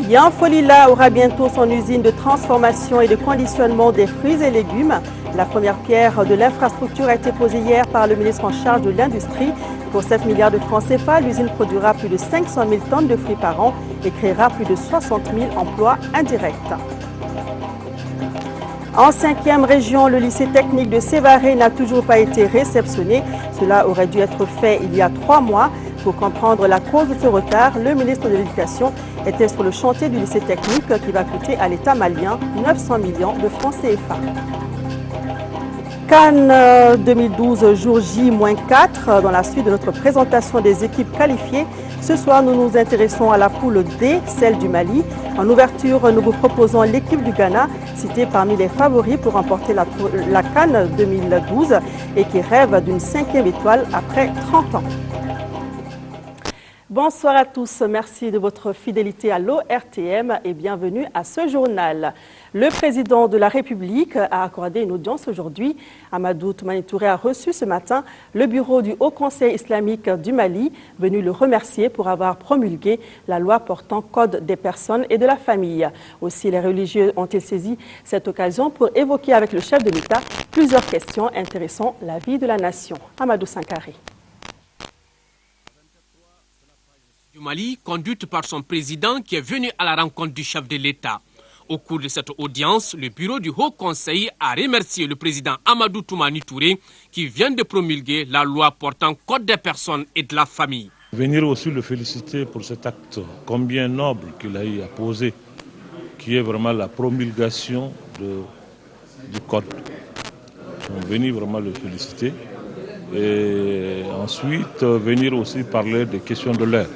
bien, Folila aura bientôt son usine de transformation et de conditionnement des fruits et légumes. La première pierre de l'infrastructure a été posée hier par le ministre en charge de l'Industrie. Pour 7 milliards de francs CFA, l'usine produira plus de 500 000 tonnes de fruits par an et créera plus de 60 000 emplois indirects. En 5e région, le lycée technique de Sévaré n'a toujours pas été réceptionné. Cela aurait dû être fait il y a 3 mois. Pour comprendre la cause de ce retard, le ministre de l'Éducation était sur le chantier du lycée technique qui va coûter à l'État malien 900 millions de francs CFA. Cannes 2012, jour J-4, dans la suite de notre présentation des équipes qualifiées. Ce soir, nous nous intéressons à la poule D, celle du Mali. En ouverture, nous vous proposons l'équipe du Ghana, citée parmi les favoris pour remporter la Cannes 2012 et qui rêve d'une 5e étoile après 30 ans. Bonsoir à tous, merci de votre fidélité à l'ORTM et bienvenue à ce journal. Le président de la République a accordé une audience aujourd'hui. Amadou Toumani Touré a reçu ce matin le bureau du Haut Conseil islamique du Mali, venu le remercier pour avoir promulgué la loi portant code des personnes et de la famille. Aussi, les religieux ont-ils saisi cette occasion pour évoquer avec le chef de l'État plusieurs questions intéressant la vie de la nation. Amadou Sankaré. Du Mali, conduite par son président qui est venu à la rencontre du chef de l'État. Au cours de cette audience, le bureau du Haut Conseil a remercié le président Amadou Toumani Touré qui vient de promulguer la loi portant code des personnes et de la famille. Venir aussi le féliciter pour cet acte combien noble qu'il a eu à poser, qui est vraiment la promulgation du code. Donc, venir vraiment le féliciter et ensuite venir aussi parler des questions de l'heure.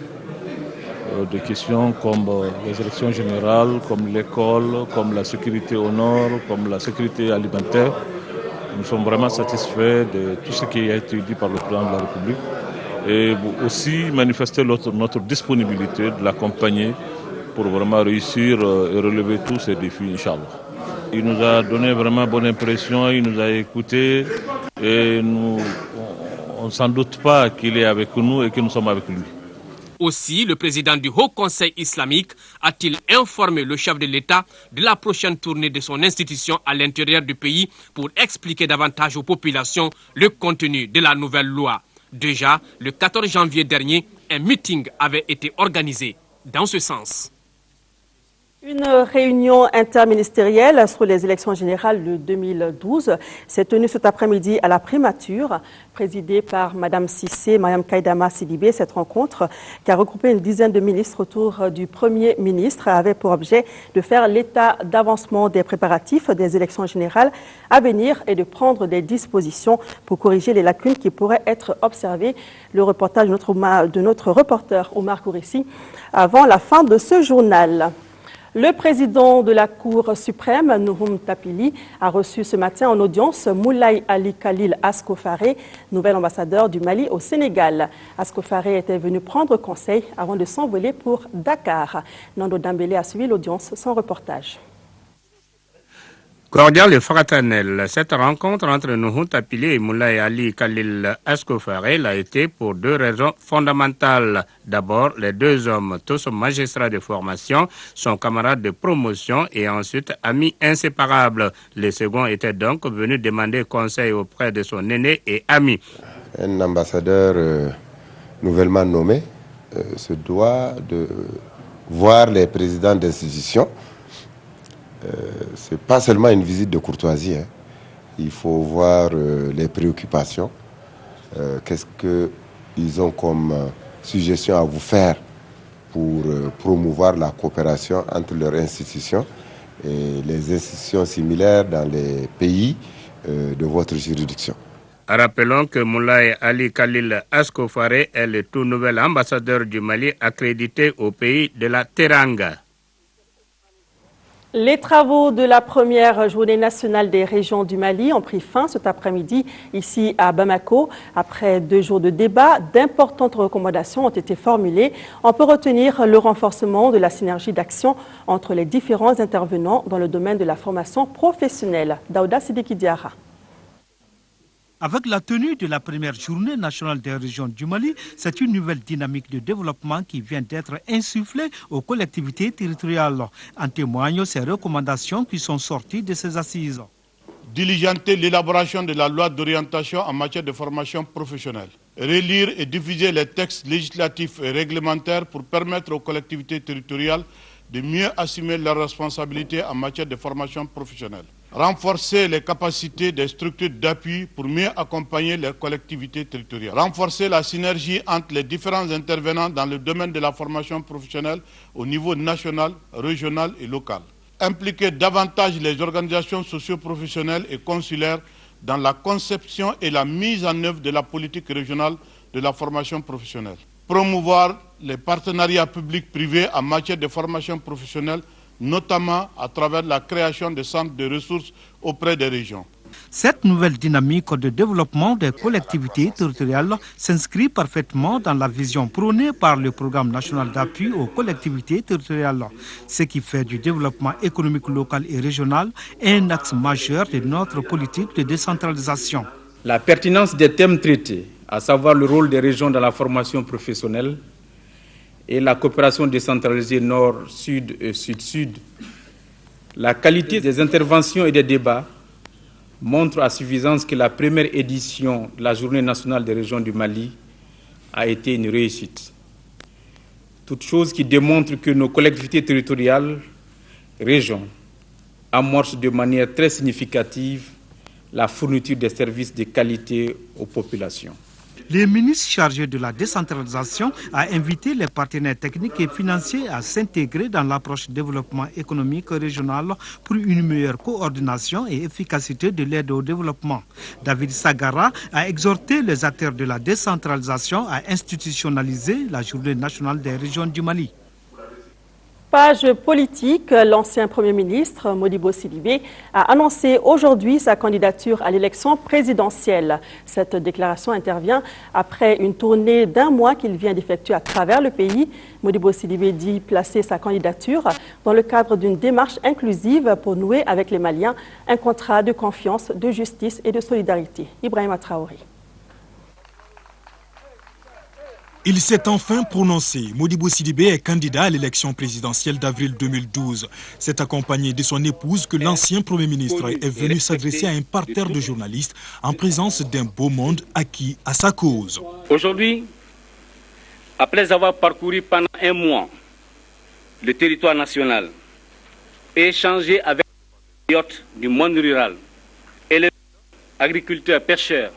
Des questions comme les élections générales, comme l'école, comme la sécurité au nord, comme la sécurité alimentaire. Nous sommes vraiment satisfaits de tout ce qui a été dit par le président de la République et aussi manifester notre disponibilité de l'accompagner pour vraiment réussir et relever tous ces défis, Inch'Allah. Il nous a donné vraiment bonne impression, il nous a écoutés et on ne s'en doute pas qu'il est avec nous et que nous sommes avec lui. Aussi, le président du Haut Conseil islamique a-t-il informé le chef de l'État de la prochaine tournée de son institution à l'intérieur du pays pour expliquer davantage aux populations le contenu de la nouvelle loi. Déjà, le 14 janvier dernier, un meeting avait été organisé dans ce sens. Une réunion interministérielle sur les élections générales de 2012 s'est tenue cet après-midi à la primature, présidée par Mme Cissé, Mariam Kaïdama Sidibé. Cette rencontre, qui a regroupé une dizaine de ministres autour du Premier ministre, avait pour objet de faire l'état d'avancement des préparatifs des élections générales à venir et de prendre des dispositions pour corriger les lacunes qui pourraient être observées. Le reportage de notre reporter Omar Kourissi avant la fin de ce journal. Le président de la Cour suprême, Nouhoum Tapili, a reçu ce matin en audience Moulay Ali Khalil Asko-Faré, nouvel ambassadeur du Mali au Sénégal. Asko-Faré était venu prendre conseil avant de s'envoler pour Dakar. Nando Dambélé a suivi l'audience, son reportage. Cordial et fraternel, cette rencontre entre Nouhoum Tapili et Moulay Ali Khalil Asko-Faré l'a été pour 2 raisons fondamentales. D'abord, les 2 hommes, tous magistrats de formation, sont camarades de promotion et ensuite amis inséparables. Le second était donc venu demander conseil auprès de son aîné et ami. Un ambassadeur nouvellement nommé se doit de voir les présidents d'institutions. Ce n'est pas seulement une visite de courtoisie. Il faut voir les préoccupations. Qu'est-ce qu'ils ont comme suggestion à vous faire pour promouvoir la coopération entre leurs institutions et les institutions similaires dans les pays de votre juridiction. Rappelons que Moulay Ali Khalil Asko-Faré est le tout nouvel ambassadeur du Mali accrédité au pays de la Teranga. Les travaux de la première journée nationale des régions du Mali ont pris fin cet après-midi ici à Bamako. Après 2 jours de débat, d'importantes recommandations ont été formulées. On peut retenir le renforcement de la synergie d'action entre les différents intervenants dans le domaine de la formation professionnelle. Daouda Sidiki Diara. Avec la tenue de la première journée nationale des régions du Mali, c'est une nouvelle dynamique de développement qui vient d'être insufflée aux collectivités territoriales. En témoignent ces recommandations qui sont sorties de ces assises. Diligenter l'élaboration de la loi d'orientation en matière de formation professionnelle. Relire et diffuser les textes législatifs et réglementaires pour permettre aux collectivités territoriales de mieux assumer leurs responsabilités en matière de formation professionnelle. Renforcer les capacités des structures d'appui pour mieux accompagner les collectivités territoriales. Renforcer la synergie entre les différents intervenants dans le domaine de la formation professionnelle au niveau national, régional et local. Impliquer davantage les organisations socio-professionnelles et consulaires dans la conception et la mise en œuvre de la politique régionale de la formation professionnelle. Promouvoir les partenariats publics-privés en matière de formation professionnelle, notamment à travers la création de centres de ressources auprès des régions. Cette nouvelle dynamique de développement des collectivités territoriales s'inscrit parfaitement dans la vision prônée par le Programme national d'appui aux collectivités territoriales, ce qui fait du développement économique local et régional un axe majeur de notre politique de décentralisation. La pertinence des thèmes traités, à savoir le rôle des régions dans la formation professionnelle et la coopération décentralisée nord-sud et sud-sud, la qualité des interventions et des débats montre à suffisance que la première édition de la Journée nationale des régions du Mali a été une réussite. Toute chose qui démontre que nos collectivités territoriales, régions, amorcent de manière très significative la fourniture des services de qualité aux populations. Le ministre chargé de la décentralisation a invité les partenaires techniques et financiers à s'intégrer dans l'approche développement économique régional pour une meilleure coordination et efficacité de l'aide au développement. David Sagara a exhorté les acteurs de la décentralisation à institutionnaliser la Journée nationale des régions du Mali. Page politique, l'ancien Premier ministre Modibo Sidibé a annoncé aujourd'hui sa candidature à l'élection présidentielle. Cette déclaration intervient après une tournée d'1 mois qu'il vient d'effectuer à travers le pays. Modibo Sidibé dit placer sa candidature dans le cadre d'une démarche inclusive pour nouer avec les Maliens un contrat de confiance, de justice et de solidarité. Ibrahima Traoré. Il s'est enfin prononcé. Modibo Sidibé est candidat à l'élection présidentielle d'avril 2012. C'est accompagné de son épouse que l'ancien Premier ministre est venu s'adresser à un parterre de journalistes en présence d'un beau monde acquis à sa cause. Aujourd'hui, après avoir parcouru pendant 1 mois le territoire national et échangé avec les patriotes du monde rural et les agriculteurs pêcheurs,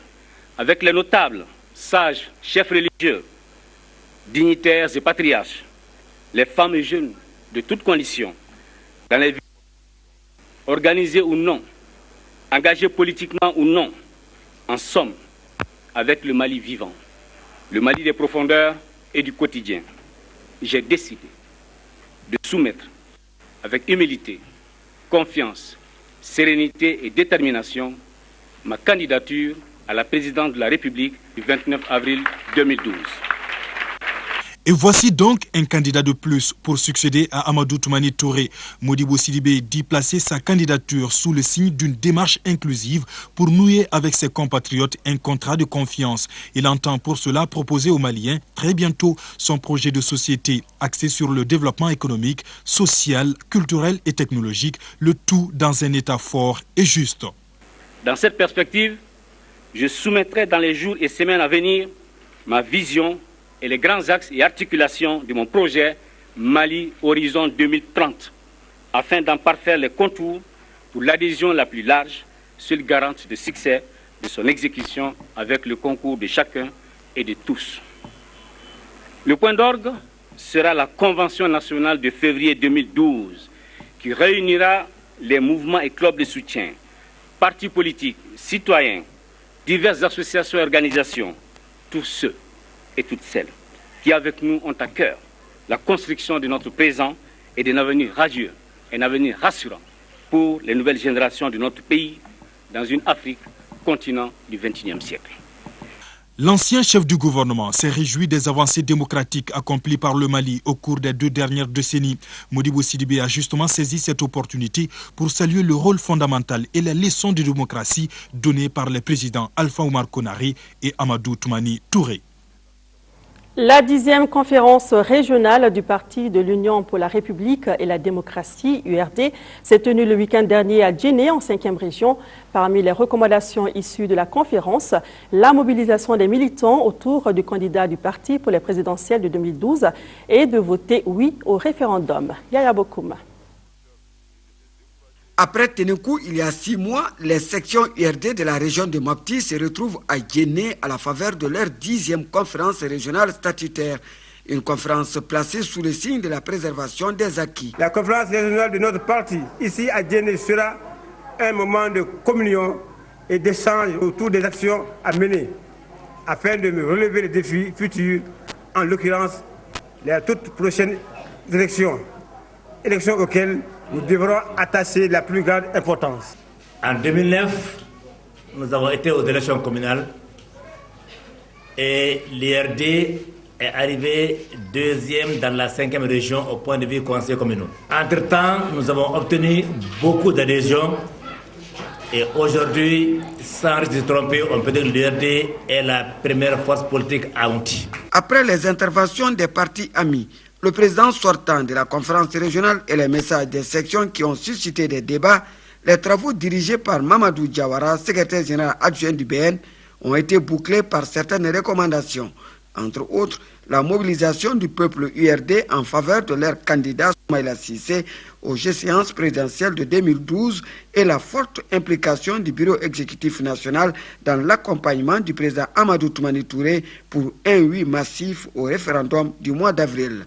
avec les notables, sages, chefs religieux, dignitaires et patriarches, les femmes et jeunes de toutes conditions, dans les villes, organisées ou non, engagées politiquement ou non, en somme, avec le Mali vivant, le Mali des profondeurs et du quotidien, j'ai décidé de soumettre avec humilité, confiance, sérénité et détermination ma candidature à la présidence de la République du 29 avril 2012. Et voici donc un candidat de plus pour succéder à Amadou Toumani Touré. Modibo Sidibé dit placer sa candidature sous le signe d'une démarche inclusive pour nouer avec ses compatriotes un contrat de confiance. Il entend pour cela proposer aux Maliens très bientôt son projet de société axé sur le développement économique, social, culturel et technologique, le tout dans un état fort et juste. Dans cette perspective, je soumettrai dans les jours et semaines à venir ma vision et les grands axes et articulations de mon projet Mali Horizon 2030, afin d'en parfaire les contours pour l'adhésion la plus large, seule garante de succès de son exécution avec le concours de chacun et de tous. Le point d'orgue sera la Convention nationale de février 2012, qui réunira les mouvements et clubs de soutien, partis politiques, citoyens, diverses associations et organisations, tous ceux et toutes celles qui avec nous ont à cœur la construction de notre présent et d'un avenir radieux, un avenir rassurant pour les nouvelles générations de notre pays dans une Afrique, continent du XXIe siècle. L'ancien chef du gouvernement s'est réjoui des avancées démocratiques accomplies par le Mali au cours des 2 dernières décennies. Modibo Sidibé a justement saisi cette opportunité pour saluer le rôle fondamental et les leçons de démocratie données par les présidents Alpha Oumar Konaré et Amadou Toumani Touré. La 10e conférence régionale du Parti de l'Union pour la République et la démocratie, URD, s'est tenue le week-end dernier à Djenné, en 5e région. Parmi les recommandations issues de la conférence, la mobilisation des militants autour du candidat du parti pour les présidentielles de 2012 et de voter oui au référendum. Yaya Bokoum. Après Ténékou, il y a 6 mois, les sections URD de la région de Mopti se retrouvent à Djenné à la faveur de leur 10e conférence régionale statutaire. Une conférence placée sous le signe de la préservation des acquis. La conférence régionale de notre parti, ici à Djenné, sera un moment de communion et d'échange autour des actions à mener afin de relever les défis futurs, en l'occurrence les toutes prochaines élections auxquelles nous devrons attacher la plus grande importance. En 2009, nous avons été aux élections communales et l'IRD est arrivé 2e dans la 5e région au point de vue conseil communal. Entre-temps, nous avons obtenu beaucoup d'adhésions et aujourd'hui, sans se tromper, on peut dire que l'IRD est la première force politique à Mopti. Après les interventions des partis amis, le président sortant de la conférence régionale et les messages des sections qui ont suscité des débats, les travaux dirigés par Mamadou Diawara, secrétaire général adjoint du BN, ont été bouclés par certaines recommandations. Entre autres, la mobilisation du peuple URD en faveur de leur candidat Soumaïla Cissé aux échéances présidentielles de 2012 et la forte implication du bureau exécutif national dans l'accompagnement du président Amadou Toumani Touré pour un oui massif au référendum du mois d'avril.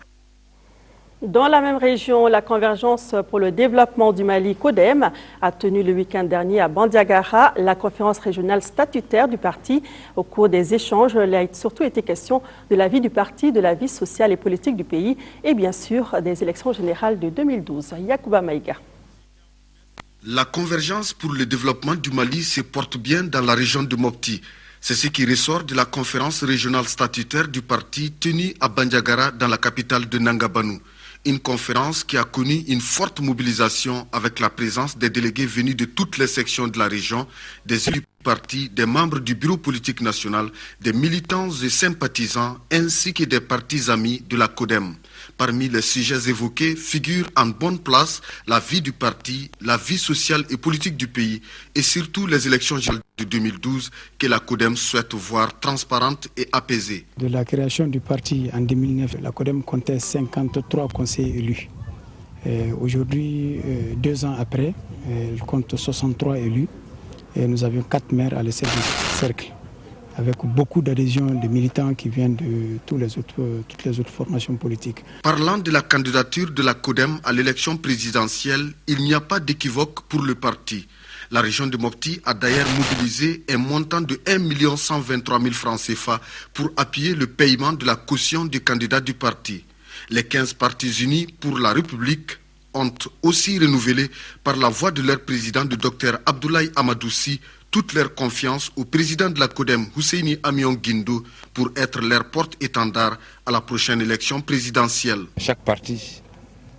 Dans la même région, la Convergence pour le développement du Mali, CODEM, a tenu le week-end dernier à Bandiagara la conférence régionale statutaire du parti. Au cours des échanges, il a surtout été question de la vie du parti, de la vie sociale et politique du pays et bien sûr des élections générales de 2012. Yacouba Maïga. La Convergence pour le développement du Mali se porte bien dans la région de Mopti. C'est ce qui ressort de la conférence régionale statutaire du parti tenue à Bandiagara dans la capitale de Nangabanou. Une conférence qui a connu une forte mobilisation avec la présence des délégués venus de toutes les sections de la région, des élus du parti, des membres du bureau politique national, des militants et sympathisants ainsi que des partis amis de la CODEM. Parmi les sujets évoqués figurent en bonne place la vie du parti, la vie sociale et politique du pays et surtout les élections générales de 2012 que la CODEM souhaite voir transparentes et apaisées. De la création du parti en 2009, la CODEM comptait 53 conseillers élus. Aujourd'hui, 2 ans après, elle compte 63 élus et nous avions 4 maires à l'essai du cercle, avec beaucoup d'adhésions de militants qui viennent de toutes les autres formations politiques. Parlant de la candidature de la CODEM à l'élection présidentielle, il n'y a pas d'équivoque pour le parti. La région de Mopti a d'ailleurs mobilisé un montant de 1 123 000 francs CFA pour appuyer le paiement de la caution du candidat du parti. Les 15 partis unis pour la République ont aussi renouvelé par la voix de leur président, le Dr Abdoulaye Amadoussi, toute leur confiance au président de la CODEM, Husseini Amion Guindo, pour être leur porte-étendard à la prochaine élection présidentielle. Chaque parti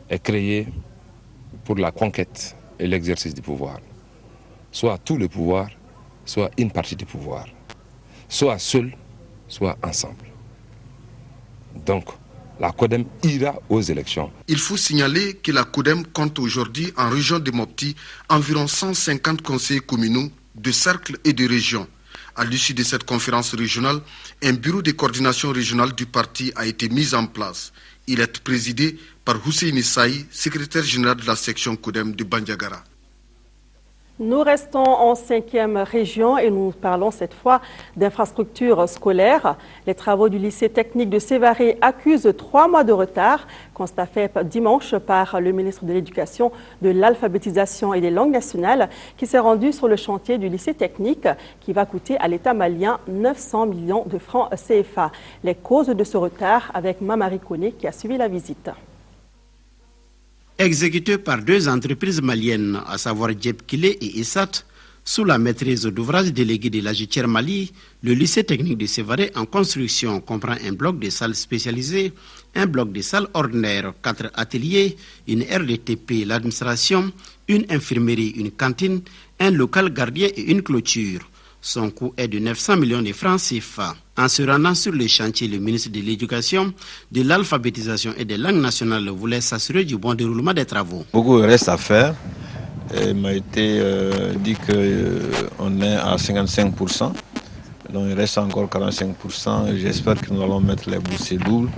est créé pour la conquête et l'exercice du pouvoir. Soit tout le pouvoir, soit une partie du pouvoir. Soit seul, soit ensemble. Donc, la CODEM ira aux élections. Il faut signaler que la CODEM compte aujourd'hui en région de Mopti environ 150 conseillers communaux de cercles et de régions. À l'issue de cette conférence régionale, un bureau de coordination régionale du parti a été mis en place. Il est présidé par Husseini Saï, secrétaire général de la section CODEM de Bandiagara. Nous restons en 5e région et nous parlons cette fois d'infrastructures scolaires. Les travaux du lycée technique de Sévaré accusent 3 mois de retard, constat fait dimanche par le ministre de l'Éducation, de l'Alphabétisation et des langues nationales qui s'est rendu sur le chantier du lycée technique qui va coûter à l'État malien 900 millions de francs CFA. Les causes de ce retard avec Mamari Kone qui a suivi la visite. Exécuté par 2 entreprises maliennes, à savoir Djebkile et Issat, Sous la maîtrise d'ouvrage délégué de l'AGETIER Mali, le lycée technique de Sévaré en construction comprend un bloc de salles spécialisées, un bloc de salles ordinaires, 4 ateliers, une RDTP, l'administration, une infirmerie, une cantine, un local gardien et une clôture. Son coût est de 900 millions de francs CFA. En se rendant sur le chantier, le ministre de l'Éducation, de l'alphabétisation et des langues nationales voulait s'assurer du bon déroulement des travaux. Beaucoup reste à faire. Il m'a été dit qu'on est à 55%. Donc il reste encore 45%. J'espère que nous allons mettre les bouchées doubles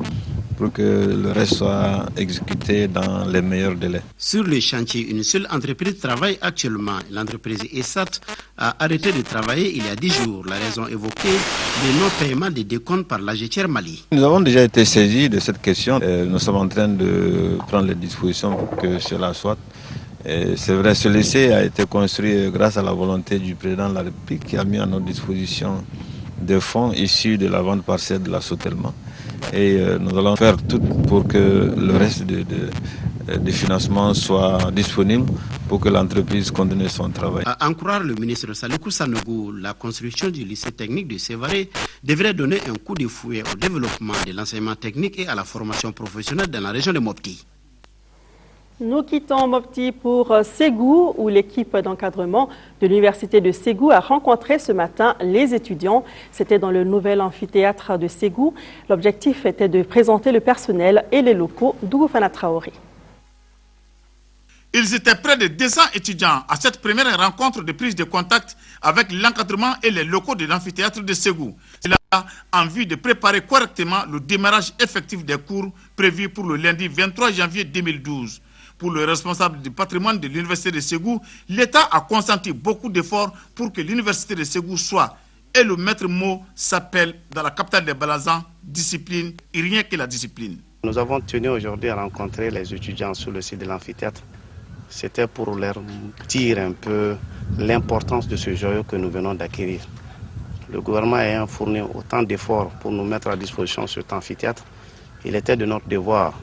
pour que le reste soit exécuté dans les meilleurs délais. Sur le chantier, une seule entreprise travaille actuellement. L'entreprise ESAT a arrêté de travailler il y a 10 jours. La raison évoquée, le non-paiement des décomptes par l'AGETIER Mali. Nous avons déjà été saisis de cette question. Nous sommes en train de prendre les dispositions pour que cela soit. C'est vrai, ce lycée a été construit grâce à la volonté du président de la République qui a mis à notre disposition des fonds issus de la vente partielle de la Sotelma. Et nous allons faire tout pour que le reste des financements soit disponible pour que l'entreprise continue son travail. À en croire le ministre Salikou Sanogo, la construction du lycée technique de Sévaré devrait donner un coup de fouet au développement de l'enseignement technique et à la formation professionnelle dans la région de Mopti. Nous quittons Mopti pour Ségou, où l'équipe d'encadrement de l'université de Ségou a rencontré ce matin les étudiants. C'était dans le nouvel amphithéâtre de Ségou. L'objectif était de présenter le personnel et les locaux d'Ougoufana Traoré. Ils étaient près de 200 étudiants à cette première rencontre de prise de contact avec l'encadrement et les locaux de l'amphithéâtre de Ségou. C'est là en vue de préparer correctement le démarrage effectif des cours prévus pour le lundi 23 janvier 2012. Pour le responsable du patrimoine de l'université de Ségou, l'État a consenti beaucoup d'efforts pour que l'université de Ségou soit, et le maître mot s'appelle dans la capitale des Balazans, discipline et rien que la discipline. Nous avons tenu aujourd'hui à rencontrer les étudiants sur le site de l'amphithéâtre. C'était pour leur dire un peu l'importance de ce joyau que nous venons d'acquérir. Le gouvernement ayant fourni autant d'efforts pour nous mettre à disposition cet amphithéâtre, il était de notre devoir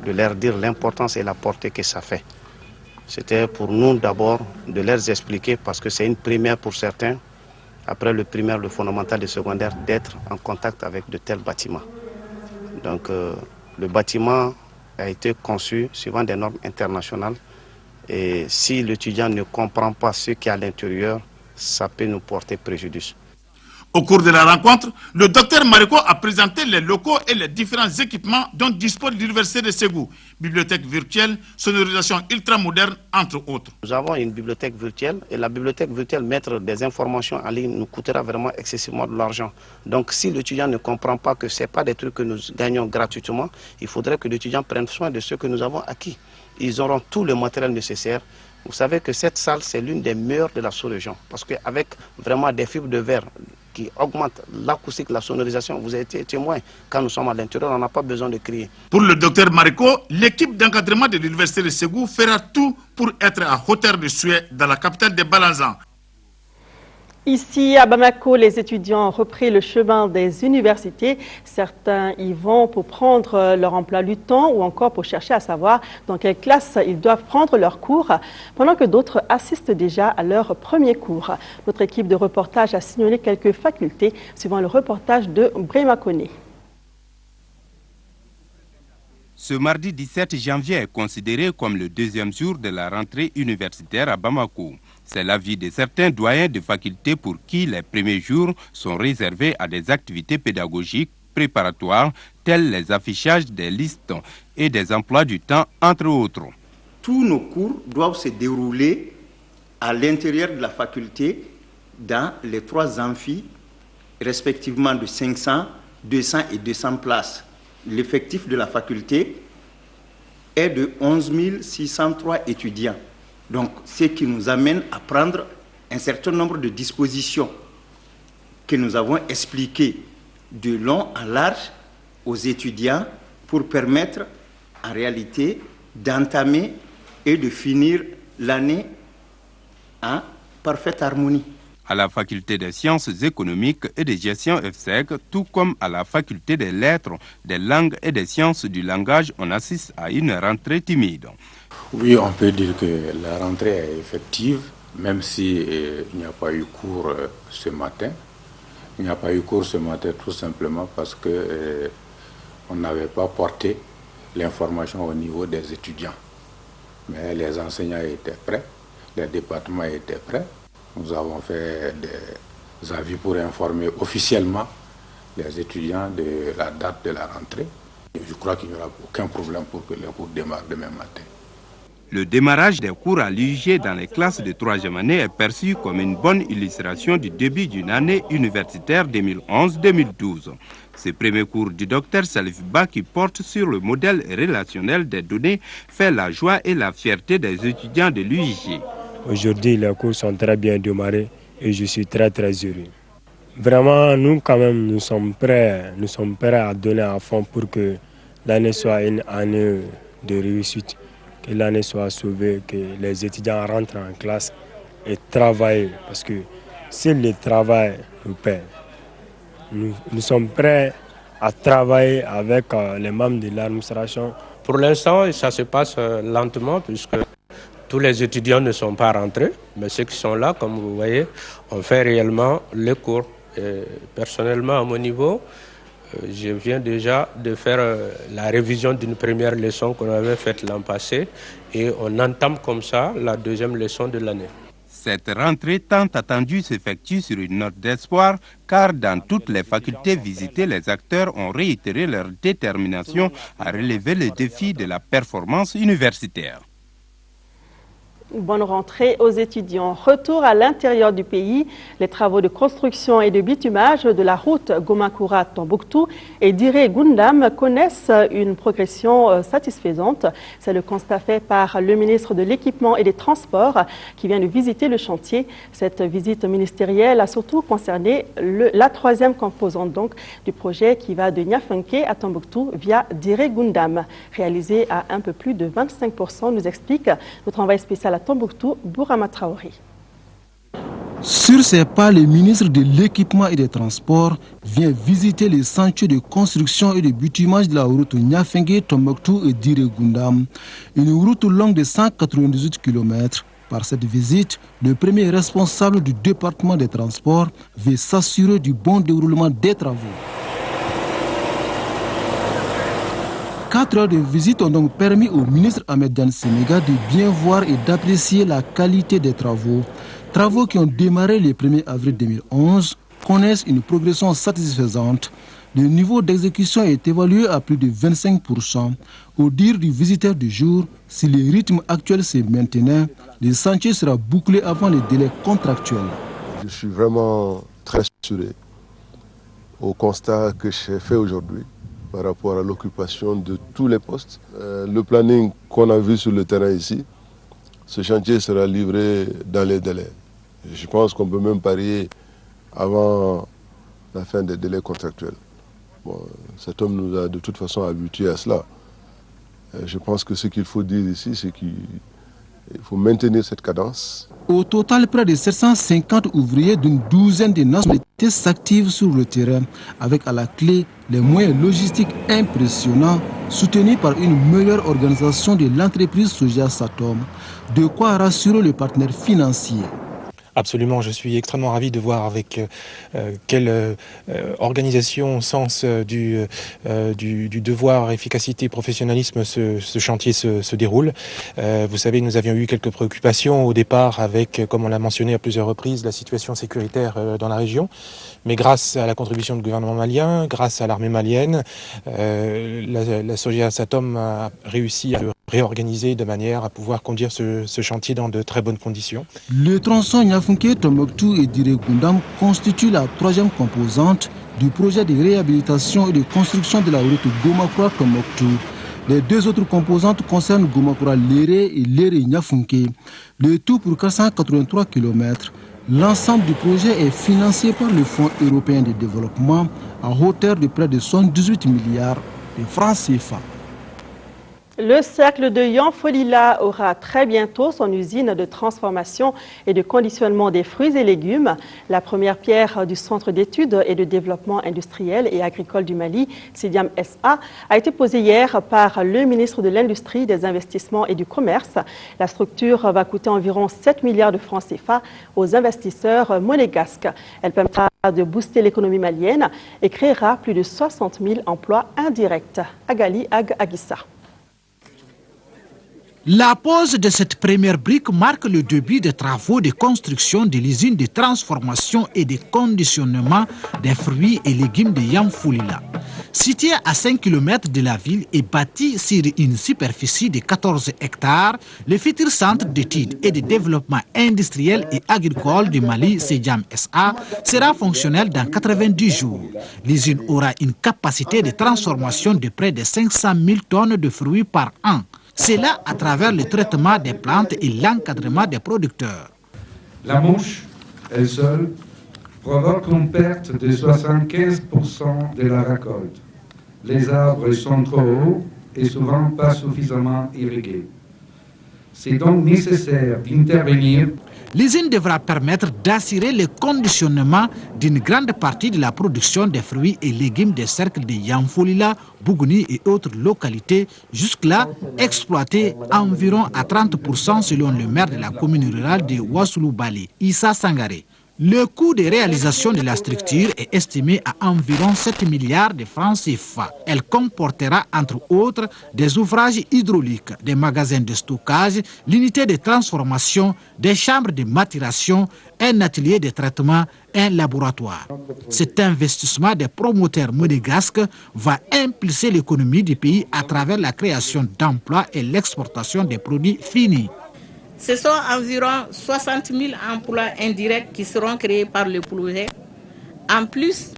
de leur dire l'importance et la portée que ça fait. C'était pour nous d'abord de leur expliquer, parce que c'est une première pour certains, après le primaire, le fondamental et le secondaire, d'être en contact avec de tels bâtiments. Donc le bâtiment a été conçu suivant des normes internationales, et si l'étudiant ne comprend pas ce qu'il y a à l'intérieur, ça peut nous porter préjudice. Au cours de la rencontre, le docteur Mariko a présenté les locaux et les différents équipements dont dispose l'université de Ségou. Bibliothèque virtuelle, sonorisation ultramoderne, entre autres. Nous avons une bibliothèque virtuelle et la bibliothèque virtuelle, mettre des informations en ligne nous coûtera vraiment excessivement de l'argent. Donc si l'étudiant ne comprend pas que ce n'est pas des trucs que nous gagnons gratuitement, il faudrait que l'étudiant prenne soin de ce que nous avons acquis. Ils auront tout le matériel nécessaire. Vous savez que cette salle, c'est l'une des meilleures de la sous-région. Parce qu'avec vraiment des fibres de verre qui augmentent l'acoustique, la sonorisation, vous avez été témoin. Quand nous sommes à l'intérieur, on n'a pas besoin de crier. Pour le docteur Mariko, l'équipe d'encadrement de l'université de Ségou fera tout pour être à hauteur de souhait dans la capitale des Balazans. Ici, à Bamako, les étudiants ont repris le chemin des universités. Certains y vont pour prendre leur emploi du temps ou encore pour chercher à savoir dans quelle classe ils doivent prendre leurs cours, pendant que d'autres assistent déjà à leur premier cours. Notre équipe de reportage a signalé quelques facultés, suivant le reportage de Brema Koné. Ce mardi 17 janvier est considéré comme le deuxième jour de la rentrée universitaire à Bamako. C'est l'avis de certains doyens de facultés pour qui les premiers jours sont réservés à des activités pédagogiques préparatoires telles les affichages des listes et des emplois du temps, entre autres. Tous nos cours doivent se dérouler à l'intérieur de la faculté dans les 3 amphis, respectivement de 500, 200 et 200 places. L'effectif de la faculté est de 11 603 étudiants. Donc, ce qui nous amène à prendre un certain nombre de dispositions que nous avons expliquées de long en large aux étudiants pour permettre en réalité d'entamer et de finir l'année en parfaite harmonie. À la faculté des sciences économiques et de gestion EFSEC, tout comme à la faculté des lettres, des langues et des sciences du langage, on assiste à une rentrée timide. Oui, on peut dire que la rentrée est effective même si il n'y a pas eu cours ce matin. Il n'y a pas eu cours ce matin tout simplement parce que on n'avait pas porté l'information au niveau des étudiants. Mais les enseignants étaient prêts, les départements étaient prêts. Nous avons fait des avis pour informer officiellement les étudiants de la date de la rentrée. Et je crois qu'il n'y aura aucun problème pour que les cours démarrent demain matin. Le démarrage des cours à l'UIG dans les classes de 3e année est perçu comme une bonne illustration du début d'une année universitaire 2011-2012. Ce premier cours du docteur Salif Ba, qui porte sur le modèle relationnel des données, fait la joie et la fierté des étudiants de l'UIG. Aujourd'hui, les cours sont très bien démarrés et je suis très heureux. Vraiment, nous quand même, nous sommes prêts à donner à fond pour que l'année soit une année de réussite. Que l'année soit sauvée, que les étudiants rentrent en classe et travaillent. Parce que si le travail nous paie, nous sommes prêts à travailler avec les membres de l'administration. Pour l'instant, ça se passe lentement puisque tous les étudiants ne sont pas rentrés. Mais ceux qui sont là, comme vous voyez, on fait réellement les cours. Et personnellement, à mon niveau, je viens déjà de faire la révision d'une première leçon qu'on avait faite l'an passé et on entame comme ça la deuxième leçon de l'année. Cette rentrée tant attendue s'effectue sur une note d'espoir car dans toutes les facultés visitées, les acteurs ont réitéré leur détermination à relever les défis de la performance universitaire. Bonne rentrée aux étudiants. Retour à l'intérieur du pays. Les travaux de construction et de bitumage de la route Gomakura-Tombouctou et Diré-Gundam connaissent une progression satisfaisante. C'est le constat fait par le ministre de l'Équipement et des Transports qui vient de visiter le chantier. Cette visite ministérielle a surtout concerné la troisième composante donc, du projet qui va de Niafunke à Tombouctou via Diré-Gundam, réalisé à un peu plus de 25%, nous explique notre envoyé spécial à Tombouctou, Bourama Traoré. Sur ces pas, le ministre de l'Équipement et des Transports vient visiter les chantiers de construction et de bitumage de la route Niafunke, Tombouctou et Diré-Gundam. Une route longue de 198 km. Par cette visite, le premier responsable du département des transports veut s'assurer du bon déroulement des travaux. 4 heures de visite ont donc permis au ministre Ahmed Dan Sénéga de bien voir et d'apprécier la qualité des travaux. Travaux qui ont démarré le 1er avril 2011 connaissent une progression satisfaisante. Le niveau d'exécution est évalué à plus de 25%. Au dire du visiteur du jour, si le rythme actuel se maintenait, le chantier sera bouclé avant les délais contractuels. Je suis vraiment très rassuré au constat que j'ai fait aujourd'hui par rapport à l'occupation de tous les postes. Le planning qu'on a vu sur le terrain ici, ce chantier sera livré dans les délais. Je pense qu'on peut même parier avant la fin des délais contractuels. Bon, cet homme nous a de toute façon habitués à cela. Je pense que ce qu'il faut dire ici, c'est qu'il faut maintenir cette cadence. Au total, près de 750 ouvriers d'une douzaine de nationalités s'activent sur le terrain, avec à la clé les moyens logistiques impressionnants, soutenus par une meilleure organisation de l'entreprise Soja Satom. De quoi rassurer les partenaires financiers. Absolument, je suis extrêmement ravi de voir avec quelle organisation, sens du devoir, efficacité, professionnalisme ce chantier se déroule. Vous savez, nous avions eu quelques préoccupations au départ avec, comme on l'a mentionné à plusieurs reprises, la situation sécuritaire dans la région. Mais grâce à la contribution du gouvernement malien, grâce à l'armée malienne, la Soja Satom a réussi à réorganiser de manière à pouvoir conduire ce chantier dans de très bonnes conditions. Le tronçon Niafunke, Tombouctou et Diré-Gundam constitue la troisième composante du projet de réhabilitation et de construction de la route Gomakura-Tombouctou. Les deux autres composantes concernent Gomakura-Léré et Léré-Niafunke. Le tout pour 483 km. L'ensemble du projet est financé par le Fonds européen de développement à hauteur de près de 78 milliards de francs CFA. Le cercle de Yanfolila aura très bientôt son usine de transformation et de conditionnement des fruits et légumes. La première pierre du Centre d'études et de développement industriel et agricole du Mali, CIDIAM SA, a été posée hier par le ministre de l'Industrie, des Investissements et du Commerce. La structure va coûter environ 7 milliards de francs CFA aux investisseurs monégasques. Elle permettra de booster l'économie malienne et créera plus de 60 000 emplois indirects. Agali Agissa. La pose de cette première brique marque le début des travaux de construction de l'usine de transformation et de conditionnement des fruits et légumes de Yanfolila. Située à 5 km de la ville et bâtie sur une superficie de 14 hectares, le futur centre d'études et de développement industriel et agricole du Mali, CIDIAM SA, sera fonctionnel dans 90 jours. L'usine aura une capacité de transformation de près de 500 000 tonnes de fruits par an. C'est là à travers le traitement des plantes et l'encadrement des producteurs. La mouche, elle seule, provoque une perte de 75% de la récolte. Les arbres sont trop hauts et souvent pas suffisamment irrigués. C'est donc nécessaire d'intervenir. L'usine devra permettre d'assurer le conditionnement d'une grande partie de la production des fruits et légumes des cercles de Yanfolila, Bougouni et autres localités, jusque-là exploitées environ à 30% selon le maire de la commune rurale de Ouassoulou-Bali, Issa Sangaré. Le coût de réalisation de la structure est estimé à environ 7 milliards de francs CFA. Elle comportera entre autres des ouvrages hydrauliques, des magasins de stockage, l'unité de transformation, des chambres de maturation, un atelier de traitement, un laboratoire. Cet investissement des promoteurs monégasques va impulser l'économie du pays à travers la création d'emplois et l'exportation des produits finis. Ce sont environ 60 000 emplois indirects qui seront créés par le projet, en plus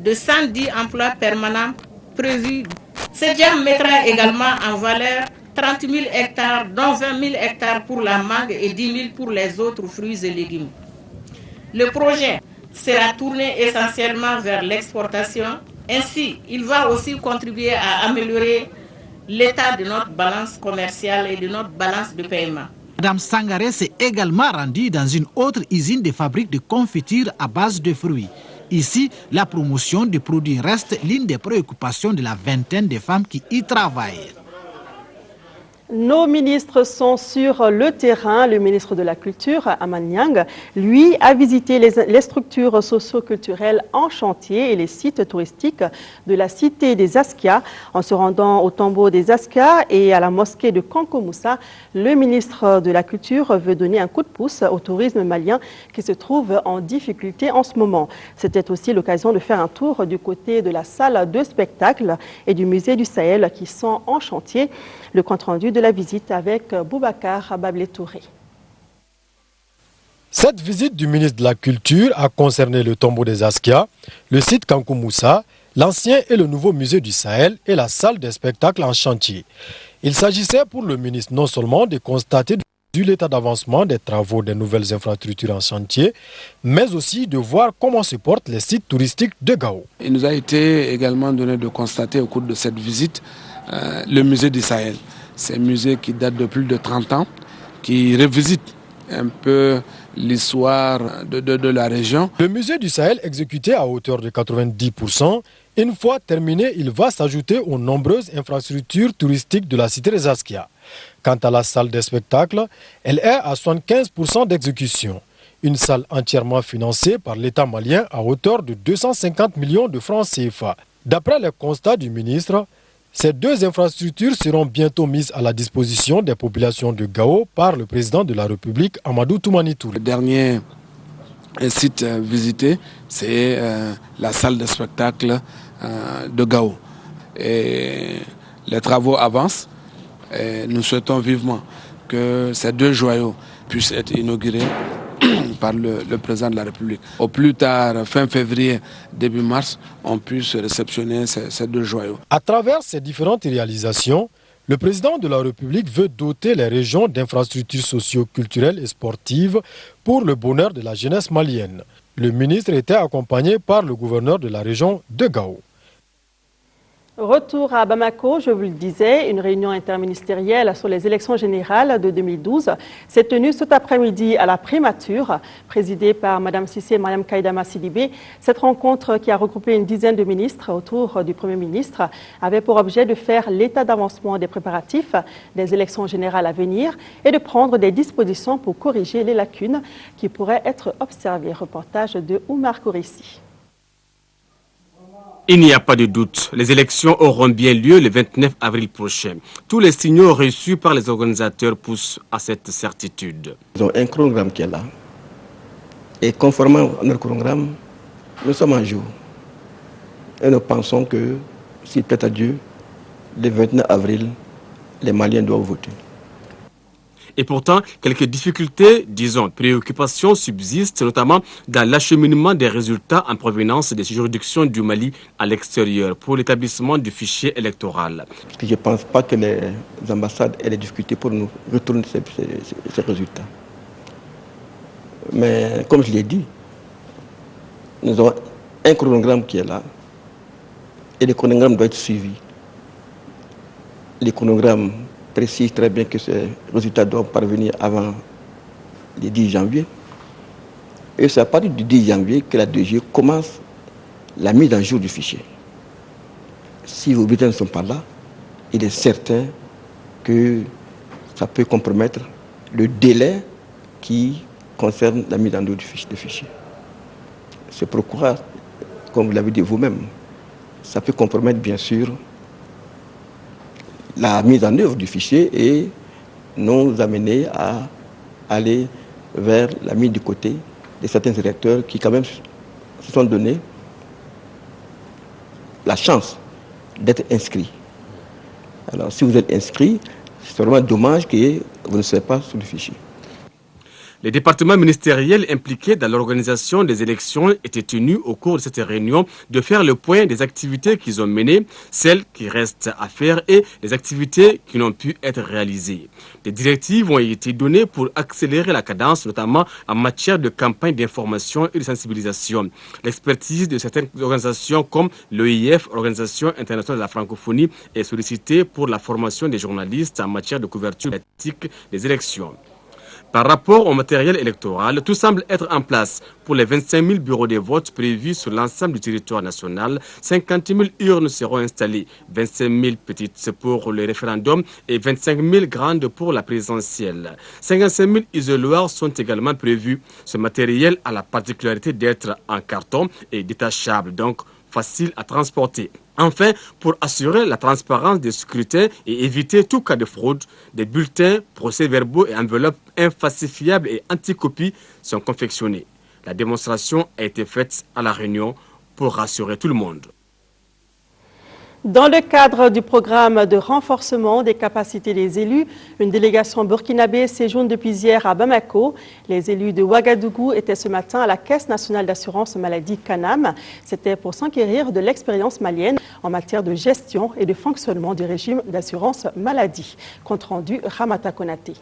de 110 emplois permanents prévus. CIDIAM mettra également en valeur 30 000 hectares, dont 20 000 hectares pour la mangue et 10 000 pour les autres fruits et légumes. Le projet sera tourné essentiellement vers l'exportation. Ainsi, il va aussi contribuer à améliorer l'état de notre balance commerciale et de notre balance de paiement. Madame Sangaré s'est également rendue dans une autre usine de fabrique de confitures à base de fruits. Ici, la promotion des produits reste l'une des préoccupations de la vingtaine de femmes qui y travaillent. Nos ministres sont sur le terrain. Le ministre de la Culture, Aman Niang, lui, a visité les structures socio-culturelles en chantier et les sites touristiques de la cité des Askia. En se rendant au tombeau des Askia et à la mosquée de Kankomoussa, le ministre de la Culture veut donner un coup de pouce au tourisme malien qui se trouve en difficulté en ce moment. C'était aussi l'occasion de faire un tour du côté de la salle de spectacle et du musée du Sahel qui sont en chantier. Le compte-rendu de la visite avec Boubacar Bablé-Touré. Cette visite du ministre de la Culture a concerné le tombeau des Askia, le site Kankomoussa, l'ancien et le nouveau musée du Sahel et la salle des spectacles en chantier. Il s'agissait pour le ministre non seulement de constater l'état d'avancement des travaux des nouvelles infrastructures en chantier, mais aussi de voir comment se portent les sites touristiques de Gao. Il nous a été également donné de constater au cours de cette visite le musée du Sahel. C'est un musée qui date de plus de 30 ans, qui revisite un peu l'histoire de la région. Le musée du Sahel exécuté à hauteur de 90%, une fois terminé, il va s'ajouter aux nombreuses infrastructures touristiques de la cité des Askia. Quant à la salle des spectacles, elle est à 75% d'exécution. Une salle entièrement financée par l'État malien à hauteur de 250 millions de francs CFA. D'après les constats du ministre, ces deux infrastructures seront bientôt mises à la disposition des populations de Gao par le président de la République, Amadou Toumani Touré. Le dernier site visité, c'est la salle de spectacle de Gao. Et les travaux avancent et nous souhaitons vivement que ces deux joyaux puissent être inaugurés par le président de la République. Au plus tard, fin février, début mars, on puisse réceptionner ces deux joyaux. À travers ces différentes réalisations, le président de la République veut doter les régions d'infrastructures socio-culturelles et sportives pour le bonheur de la jeunesse malienne. Le ministre était accompagné par le gouverneur de la région de Gao. Retour à Bamako, je vous le disais, une réunion interministérielle sur les élections générales de 2012 s'est tenue cet après-midi à la primature, présidée par Mme Cissé Mariam Kaïdama Sidibé. Cette rencontre, qui a regroupé une dizaine de ministres autour du Premier ministre, avait pour objet de faire l'état d'avancement des préparatifs des élections générales à venir et de prendre des dispositions pour corriger les lacunes qui pourraient être observées. Reportage de Oumar Kourissi. Il n'y a pas de doute, les élections auront bien lieu le 29 avril prochain. Tous les signaux reçus par les organisateurs poussent à cette certitude. Ils ont un chronogramme qui est là. Et conformément à notre chronogramme, nous sommes en jour. Et nous pensons que, s'il plaît à Dieu, le 29 avril, les Maliens doivent voter. Et pourtant, quelques difficultés, disons préoccupations subsistent, notamment dans l'acheminement des résultats en provenance des juridictions du Mali à l'extérieur pour l'établissement du fichier électoral. Je ne pense pas que les ambassades aient des difficultés pour nous retourner ces résultats. Mais comme je l'ai dit, nous avons un chronogramme qui est là et le chronogramme doit être suivi. Les chronogrammes précise très bien que ces résultats doivent parvenir avant le 10 janvier. Et c'est à partir du 10 janvier que la DG commence la mise en jour du fichier. Si vos bulletins ne sont pas là, il est certain que ça peut compromettre le délai qui concerne la mise en jour du fichier. C'est pourquoi, comme vous l'avez dit vous-même, ça peut compromettre bien sûr la mise en œuvre du fichier et nous amener à aller vers la mise du côté de certains électeurs qui quand même se sont donné la chance d'être inscrits. Alors si vous êtes inscrit, c'est vraiment dommage que vous ne soyez pas sur le fichier. Les départements ministériels impliqués dans l'organisation des élections étaient tenus au cours de cette réunion de faire le point des activités qu'ils ont menées, celles qui restent à faire et les activités qui n'ont pu être réalisées. Des directives ont été données pour accélérer la cadence, notamment en matière de campagne d'information et de sensibilisation. L'expertise de certaines organisations comme l'OIF, Organisation internationale de la francophonie, est sollicitée pour la formation des journalistes en matière de couverture médiatique des élections. Par rapport au matériel électoral, tout semble être en place. Pour les 25 000 bureaux de vote prévus sur l'ensemble du territoire national, 50 000 urnes seront installées, 25 000 petites pour le référendum et 25 000 grandes pour la présidentielle. 55 000 isoloirs sont également prévus. Ce matériel a la particularité d'être en carton et détachable, donc facile à transporter. Enfin, pour assurer la transparence des scrutins et éviter tout cas de fraude, des bulletins, procès-verbaux et enveloppes infalsifiables et anticopies sont confectionnés. La démonstration a été faite à la réunion pour rassurer tout le monde. Dans le cadre du programme de renforcement des capacités des élus, une délégation burkinabé séjourne depuis hier à Bamako. Les élus de Ouagadougou étaient ce matin à la Caisse nationale d'assurance maladie Canam. C'était pour s'enquérir de l'expérience malienne en matière de gestion et de fonctionnement du régime d'assurance maladie. Compte rendu Ramata Konaté.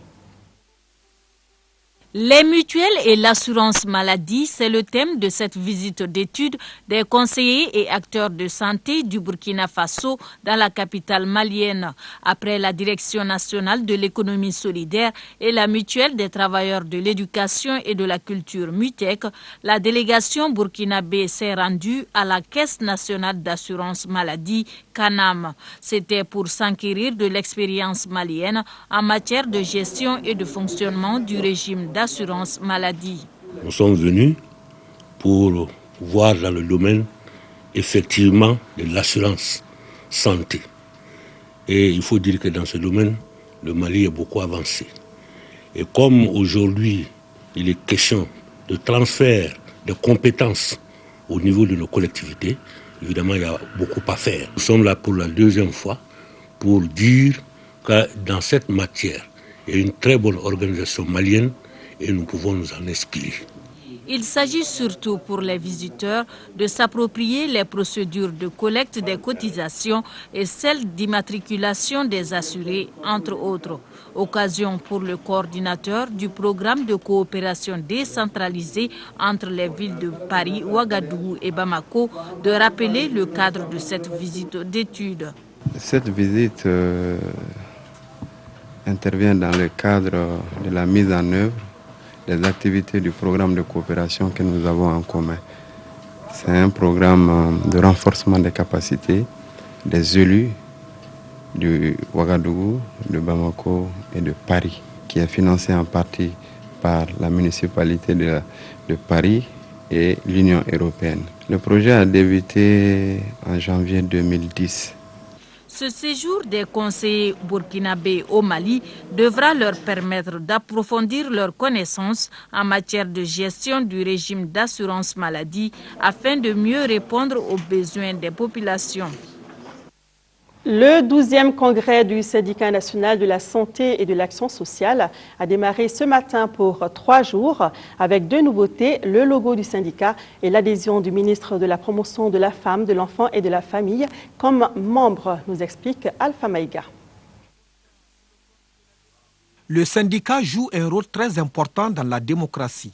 Les mutuelles et l'assurance maladie, c'est le thème de cette visite d'études des conseillers et acteurs de santé du Burkina Faso dans la capitale malienne. Après la Direction nationale de l'économie solidaire et la mutuelle des travailleurs de l'éducation et de la culture MUTEC, la délégation burkinabé s'est rendue à la Caisse nationale d'assurance maladie Canam. C'était pour s'enquérir de l'expérience malienne en matière de gestion et de fonctionnement du régime d'assurance maladie. Nous sommes venus pour voir dans le domaine effectivement de l'assurance santé. Et il faut dire que dans ce domaine, le Mali est beaucoup avancé. Et comme aujourd'hui, il est question de transfert de compétences au niveau de nos collectivités, évidemment, il y a beaucoup à faire. Nous sommes là pour la deuxième fois pour dire que dans cette matière, il y a une très bonne organisation malienne et nous pouvons nous en inspirer. Il s'agit surtout pour les visiteurs de s'approprier les procédures de collecte des cotisations et celles d'immatriculation des assurés, entre autres. Occasion pour le coordinateur du programme de coopération décentralisée entre les villes de Paris, Ouagadougou et Bamako de rappeler le cadre de cette visite d'études. Cette visite intervient dans le cadre de la mise en œuvre des activités du programme de coopération que nous avons en commun. C'est un programme de renforcement des capacités des élus du Ouagadougou, de Bamako et de Paris, qui est financé en partie par la municipalité de Paris et l'Union européenne. Le projet a débuté en janvier 2010. Ce séjour des conseillers burkinabés au Mali devra leur permettre d'approfondir leurs connaissances en matière de gestion du régime d'assurance maladie afin de mieux répondre aux besoins des populations. Le 12e congrès du syndicat national de la santé et de l'action sociale a démarré ce matin pour 3 jours avec 2 nouveautés, le logo du syndicat et l'adhésion du ministre de la promotion de la femme, de l'enfant et de la famille comme membre, nous explique Alpha Maïga. Le syndicat joue un rôle très important dans la démocratie.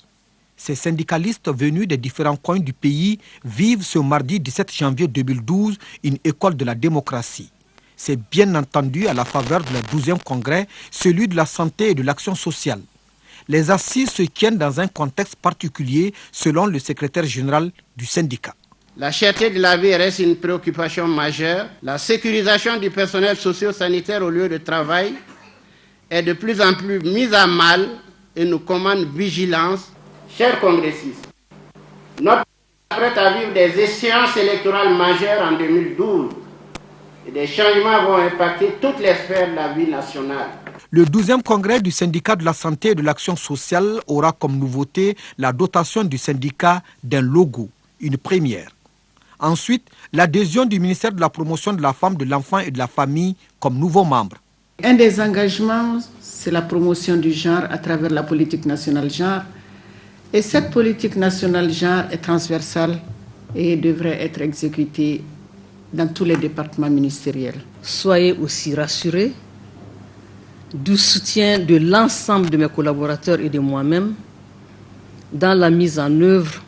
Ces syndicalistes venus des différents coins du pays vivent ce mardi 17 janvier 2012 une école de la démocratie. C'est bien entendu à la faveur de le 12e congrès, celui de la santé et de l'action sociale. Les assises se tiennent dans un contexte particulier selon le secrétaire général du syndicat. La cherté de la vie reste une préoccupation majeure. La sécurisation du personnel socio-sanitaire au lieu de travail est de plus en plus mise à mal et nous commande vigilance. Chers congressistes, notre pays s'apprête à vivre des échéances électorales majeures en 2012 et des changements vont impacter toutes les sphères de la vie nationale. Le 12e congrès du syndicat de la santé et de l'action sociale aura comme nouveauté la dotation du syndicat d'un logo, une première. Ensuite, l'adhésion du ministère de la promotion de la femme, de l'enfant et de la famille comme nouveau membre. Un des engagements, c'est la promotion du genre à travers la politique nationale genre. Et cette politique nationale genre est transversale et devrait être exécutée dans tous les départements ministériels. Soyez aussi rassurés du soutien de l'ensemble de mes collaborateurs et de moi-même dans la mise en œuvre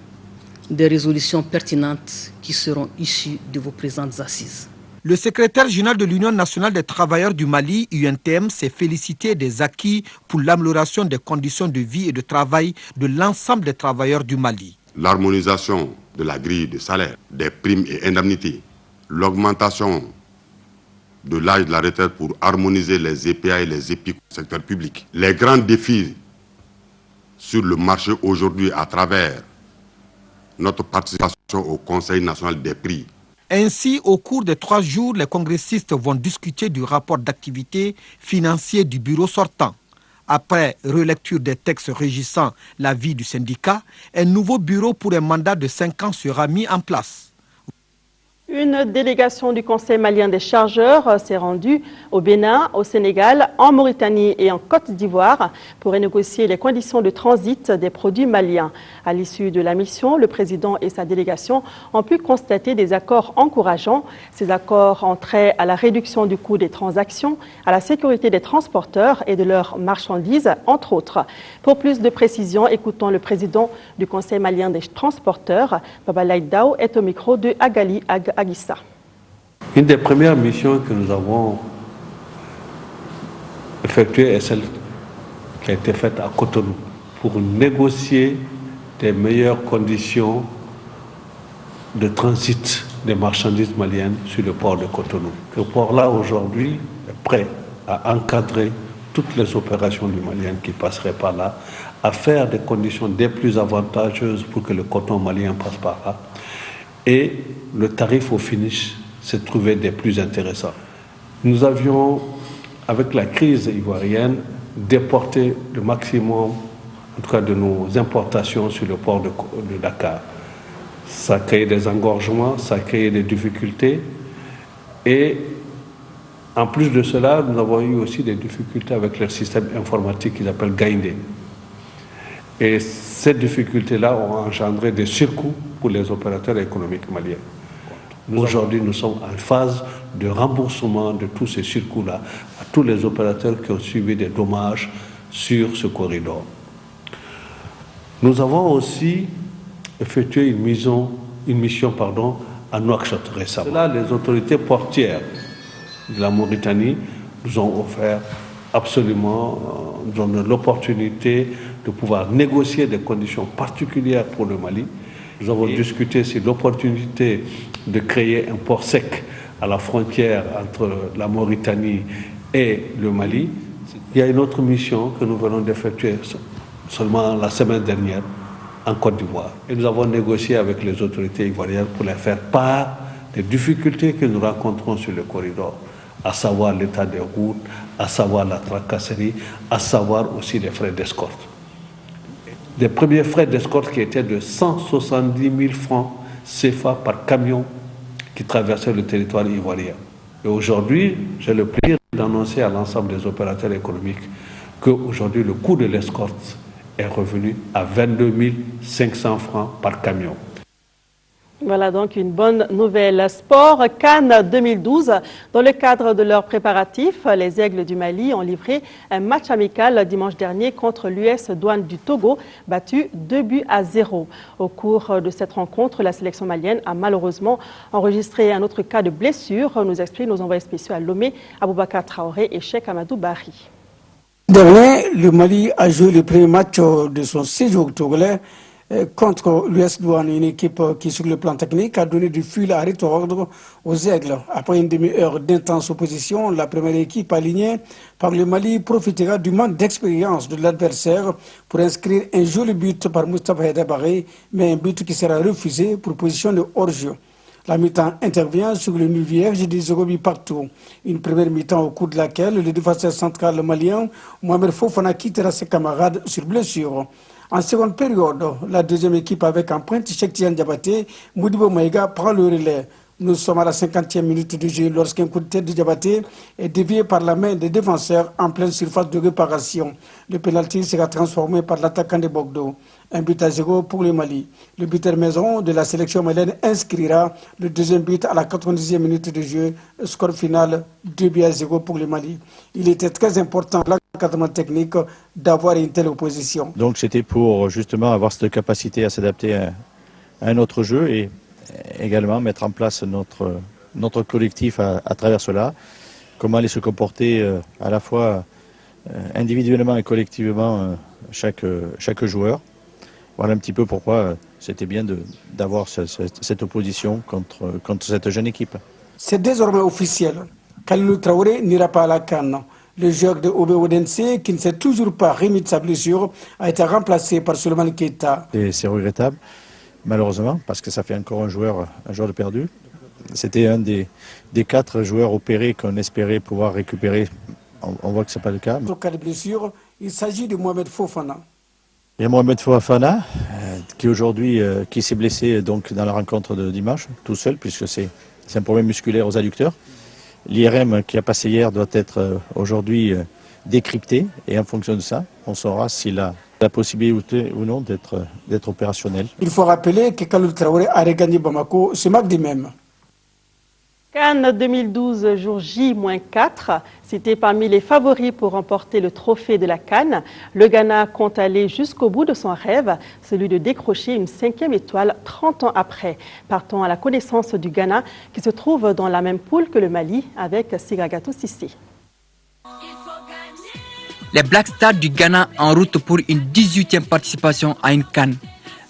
des résolutions pertinentes qui seront issues de vos présentes assises. Le secrétaire général de l'Union nationale des travailleurs du Mali, UNTM, s'est félicité des acquis pour l'amélioration des conditions de vie et de travail de l'ensemble des travailleurs du Mali. L'harmonisation de la grille de salaire, des primes et indemnités, l'augmentation de l'âge de la retraite pour harmoniser les EPA et les EPIC au secteur public. Les grands défis sur le marché aujourd'hui à travers notre participation au Conseil national des prix. Ainsi, au cours des 3 jours, les congressistes vont discuter du rapport d'activité financier du bureau sortant. Après relecture des textes régissant la vie du syndicat, un nouveau bureau pour un mandat de 5 ans sera mis en place. Une délégation du Conseil malien des chargeurs s'est rendue au Bénin, au Sénégal, en Mauritanie et en Côte d'Ivoire pour renégocier les conditions de transit des produits maliens. À l'issue de la mission, le président et sa délégation ont pu constater des accords encourageants. Ces accords ont trait à la réduction du coût des transactions, à la sécurité des transporteurs et de leurs marchandises, entre autres. Pour plus de précisions, écoutons le président du Conseil malien des transporteurs, Baba Laïdao, est au micro de Agali Aguissa. Une des premières missions que nous avons effectuée est celle qui a été faite à Cotonou pour négocier des meilleures conditions de transit des marchandises maliennes sur le port de Cotonou. Ce port-là, aujourd'hui, est prêt à encadrer toutes les opérations du Malien qui passeraient par là, à faire des conditions des plus avantageuses pour que le coton malien passe par là. Et le tarif au finish s'est trouvé des plus intéressants. Nous avions, avec la crise ivoirienne, déporté le maximum, en tout cas de nos importations sur le port de Dakar. Ça a créé des engorgements, ça a créé des difficultés. Et en plus de cela, nous avons eu aussi des difficultés avec leur système informatique qu'ils appellent Gaindé. Et ces difficultés-là ont engendré des surcoûts pour les opérateurs économiques maliens. Aujourd'hui, nous sommes en phase de remboursement de tous ces surcoûts-là à tous les opérateurs qui ont subi des dommages sur ce corridor. Nous avons aussi effectué une mission à Nouakchott récemment. Là, les autorités portières de la Mauritanie nous ont offert absolument l'opportunité de pouvoir négocier des conditions particulières pour le Mali. Nous avons discuté sur l'opportunité de créer un port sec à la frontière entre la Mauritanie et le Mali. Il y a une autre mission que nous venons d'effectuer seulement la semaine dernière en Côte d'Ivoire. Et nous avons négocié avec les autorités ivoiriennes pour les faire part des difficultés que nous rencontrons sur le corridor, à savoir l'état des routes, à savoir la tracasserie, à savoir aussi les frais d'escorte. Des premiers frais d'escorte qui étaient de 170 000 francs CFA par camion qui traversait le territoire ivoirien. Et aujourd'hui, j'ai le plaisir d'annoncer à l'ensemble des opérateurs économiques qu'aujourd'hui, le coût de l'escorte est revenu à 22 500 francs par camion. Voilà donc une bonne nouvelle. Sport, Cannes 2012. Dans le cadre de leurs préparatifs, les Aigles du Mali ont livré un match amical dimanche dernier contre l'US Douane du Togo, battu 2-0. Au cours de cette rencontre, la sélection malienne a malheureusement enregistré un autre cas de blessure, nous expliquent nos envoyés spéciaux à Lomé, Aboubakar Traoré et Cheikh Amadou Bari. Dernier, le Mali a joué le premier match de son séjour togolais contre l'US Douane, une équipe qui, sur le plan technique, a donné du fil à retordre aux Aigles. Après une demi-heure d'intense opposition, la première équipe alignée par le Mali profitera du manque d'expérience de l'adversaire pour inscrire un joli but par Moustapha Hedabaré, mais un but qui sera refusé pour position de hors-jeu. La mi-temps intervient sur le nul vierge des 0 partout. Une première mi-temps au cours de laquelle le défenseur central malien Mohamed Fofana quittera ses camarades sur blessure. En seconde période, la deuxième équipe avec en pointe Cheikh Tidiane Diabaté, Modibo Maïga prend le relais. Nous sommes à la 50e minute de jeu lorsqu'un coup de tête de Diabaté est dévié par la main des défenseurs en pleine surface de réparation. Le pénalty sera transformé par l'attaquant de Bogdo. 1-0 pour le Mali. Le buteur maison de la sélection malienne inscrira le deuxième but à la 90e minute de jeu. Score final 2-0 pour le Mali. Il était très important pour l'encadrement technique d'avoir une telle opposition. Donc c'était pour justement avoir cette capacité à s'adapter à un autre jeu et également mettre en place notre collectif à travers cela. Comment aller se comporter à la fois individuellement et collectivement chaque joueur. Voilà un petit peu pourquoi c'était bien d'avoir cette opposition contre cette jeune équipe. C'est désormais officiel. Kalilou Traoré n'ira pas à la CAN. Le joueur de Obe-Odense, qui ne s'est toujours pas remis de sa blessure, a été remplacé par Souleymane Keita. C'est regrettable, malheureusement, parce que ça fait encore un joueur de perdu. C'était un des 4 joueurs opérés qu'on espérait pouvoir récupérer. On voit que ce n'est pas le cas. En cas de blessure, il s'agit de Mohamed Fofana. Il y a Mohamed Fofana qui aujourd'hui qui s'est blessé donc dans la rencontre de dimanche, tout seul, puisque c'est un problème musculaire aux adducteurs. L'IRM qui a passé hier doit être aujourd'hui décrypté et en fonction de ça, on saura s'il a la possibilité ou non d'être opérationnel. Il faut rappeler que Kalilou Traoré a regagné Bamako ce mardi même. Cannes 2012, jour J-4, cité parmi les favoris pour remporter le trophée de la Cannes. Le Ghana compte aller jusqu'au bout de son rêve, celui de décrocher une 5e étoile 30 ans après. Partons à la connaissance du Ghana qui se trouve dans la même poule que le Mali avec Sigagatou Sissé. Les Black Stars du Ghana en route pour une 18e participation à une Cannes.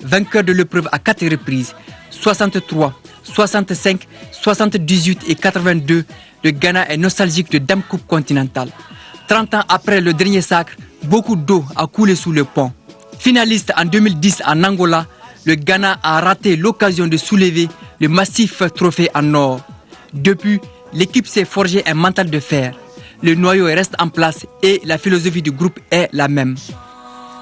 Vainqueur de l'épreuve à 4 reprises, 63, 65, 78 et 82, le Ghana est nostalgique de Dame Coupe continentale. 30 ans après le dernier sacre, beaucoup d'eau a coulé sous le pont. Finaliste en 2010 en Angola, le Ghana a raté l'occasion de soulever le massif trophée en or. Depuis, l'équipe s'est forgé un mental de fer. Le noyau reste en place et la philosophie du groupe est la même.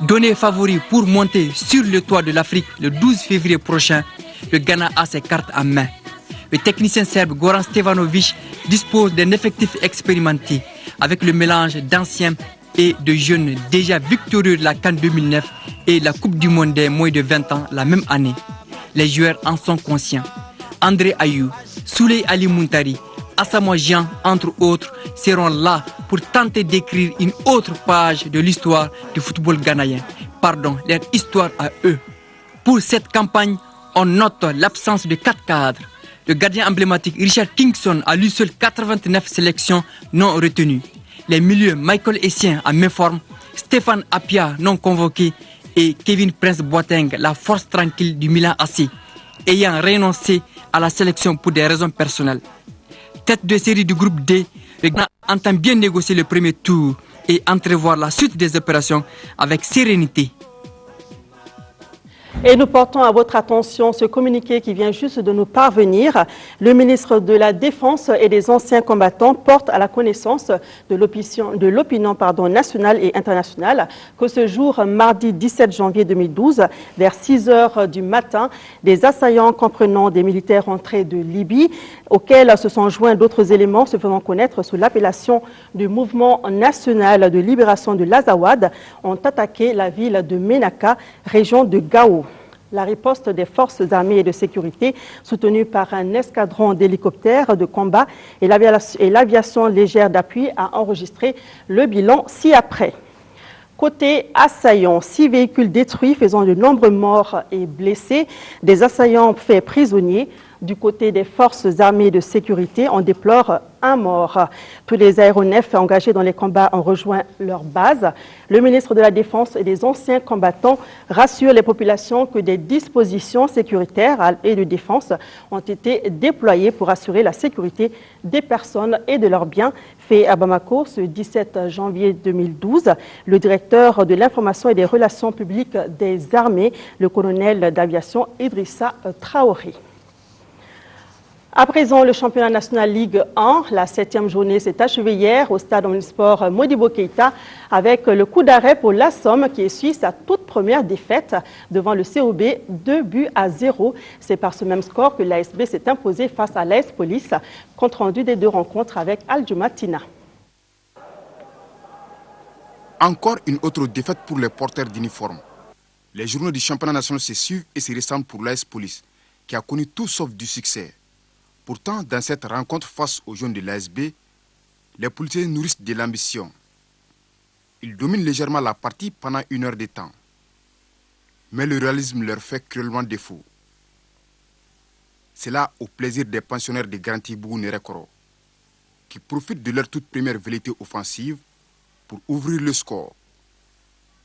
Donné favori pour monter sur le toit de l'Afrique le 12 février prochain, le Ghana a ses cartes en main. Le technicien serbe Goran Stevanovic dispose d'un effectif expérimenté avec le mélange d'anciens et de jeunes déjà victorieux de la CAN 2009 et la Coupe du Monde des moins de 20 ans la même année. Les joueurs en sont conscients. André Ayou, Souley Ali Muntari, Asamoah Gyan, entre autres, seront là pour tenter d'écrire une autre page de l'histoire du football ghanéen. Pardon, leur histoire à eux. Pour cette campagne, on note l'absence de 4 cadres. Le gardien emblématique Richard Kingston a lui seul 89 sélections non retenues. Les milieux Michael Essien en méforme, Stéphane Apia non convoqué et Kevin Prince Boateng, la force tranquille du Milan AC, ayant renoncé à la sélection pour des raisons personnelles. Tête de série du groupe D, le Ghana entend bien négocier le premier tour et entrevoir la suite des opérations avec sérénité. Et nous portons à votre attention ce communiqué qui vient juste de nous parvenir. Le ministre de la Défense et des anciens combattants porte à la connaissance de l'opinion nationale et internationale que ce jour, mardi 17 janvier 2012, vers 6 heures du matin, des assaillants comprenant des militaires entrés de Libye, auxquels se sont joints d'autres éléments se faisant connaître sous l'appellation du Mouvement national de libération de l'Azawad, ont attaqué la ville de Ménaka, région de Gao. La riposte des forces armées et de sécurité, soutenue par un escadron d'hélicoptères de combat et l'aviation légère d'appui, a enregistré le bilan ci-après. Côté assaillants, 6 véhicules détruits faisant de nombreux morts et blessés, des assaillants faits prisonniers. Du côté des forces armées de sécurité, on déplore un mort. Tous les aéronefs engagés dans les combats ont rejoint leur base. Le ministre de la Défense et des anciens combattants rassure les populations que des dispositions sécuritaires et de défense ont été déployées pour assurer la sécurité des personnes et de leurs biens. Fait à Bamako ce 17 janvier 2012, le directeur de l'information et des relations publiques des armées, le colonel d'aviation Idrissa Traoré. À présent, le championnat national Ligue 1, la 7e journée s'est achevée hier au stade omnisport Modibo Keïta avec le coup d'arrêt pour l'Assom qui essuie sa toute première défaite devant le COB 2-0. C'est par ce même score que l'ASB s'est imposé face à l'AS Police, compte rendu des 2 rencontres avec Al-Juma Tina. Encore une autre défaite pour les porteurs d'uniforme. Les journées du championnat national se suivent et se ressemblent pour l'AS Police, qui a connu tout sauf du succès. Pourtant, dans cette rencontre face aux jeunes de l'ASB, les policiers nourrissent de l'ambition. Ils dominent légèrement la partie pendant 1 heure de temps. Mais le réalisme leur fait cruellement défaut. C'est là au plaisir des pensionnaires de Garanti-Bougou Nerekoro, qui profitent de leur toute première velléité offensive pour ouvrir le score.